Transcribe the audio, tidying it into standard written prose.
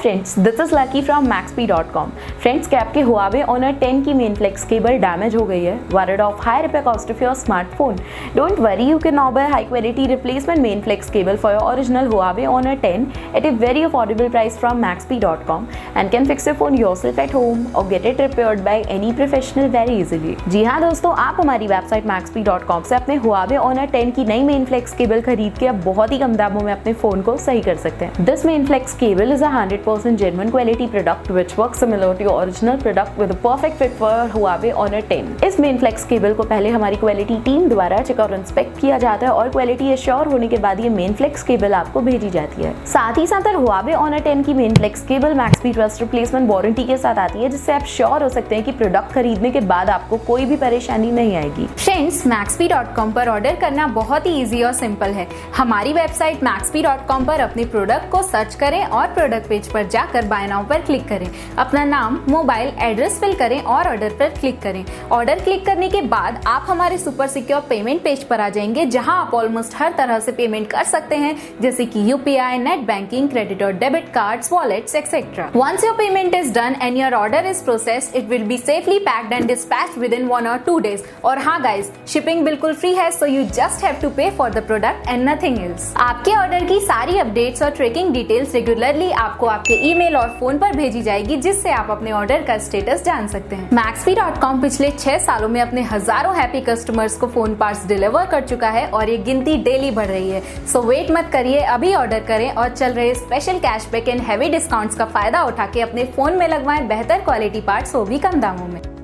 Friends, this is lucky from maxp.com। Friends, क्या आपके Huawei Honor 10 की मेन फ्लेक्स केबल डैमेज हो गई है? Worried of high repair cost of your smartphone? Don't worry, you can now buy high quality replacement main flex cable for your original Huawei Honor 10 at a very affordable price from maxp.com and can fix your phone yourself at home or get it repaired by any professional very easily। जी हाँ दोस्तों, आप हमारी website maxp.com से अपने Huawei Honor 10 की नई main flex cable खरीद के अब बहुत ही कम दामों में अपने फोन को सही कर सकते हैं। This main flex cable is a 100% genuine quality product which works similar to your original product with a perfect fit for Huawei Honor 10। इस main flex cable को पहले हमारी क्वालिटी टीम द्वारा चेक और इंस्पेक्ट किया जाता है और क्वालिटी एश्योर होने के बाद ये main flex केबल आपको भेजी जाती है। साथ ही साथ Huawei Honor 10 की main flex cable Maxp Trust replacement warranty के साथ आती है, जिससे आप श्योर हो सकते हैं कि प्रोडक्ट खरीदने के बाद आपको कोई भी परेशानी नहीं आएगी। फ्रेंड्स, maxp.com पर ऑर्डर करना बहुत ही इजी और सिंपल है। हमारी वेबसाइट maxp.com पर अपने प्रोडक्ट को सर्च करें और प्रोडक्ट पेज पर जाकर बाय नाउ पर क्लिक करें। अपना नाम, मोबाइल एड्रेस फिल करें और ऑर्डर पर क्लिक करें। ऑर्डर क्लिक करने के बाद आप हमारे सुपर सिक्योर पेमेंट पेज पर आ जाएंगे, जहां आप ऑलमोस्ट हर तरह से पेमेंट कर सकते हैं, जैसे कि यूपीआई, नेट बैंकिंग, क्रेडिट और debit cards, wallets etcetera. Once your payment is done and your order is processed, it will be safely packed and dispatched within 1 or 2 days। और हाँ गाइस, शिपिंग बिल्कुल free है, so you just have to pay for the product and nothing else. आपके order की सारी updates और tracking details regularly आपको आपके ईमेल और फोन पर भेजी जाएगी, जिससे आप अपने ऑर्डर का स्टेटस जान सकते हैं। maxp.com पिछले 6 सालों में अपने हजारों हैप्पी कस्टमर्स को फोन पार्ट्स डिलीवर कर चुका है और ये गिनती डेली बढ़ रही है। सो वेट मत करिए, अभी ऑर्डर करें और चल रहे special cashback and heavy discounts का फायदा उठा के अपने फोन में लगवाएं बेहतर क्वालिटी पार्ट्स, वो भी कम दामों में।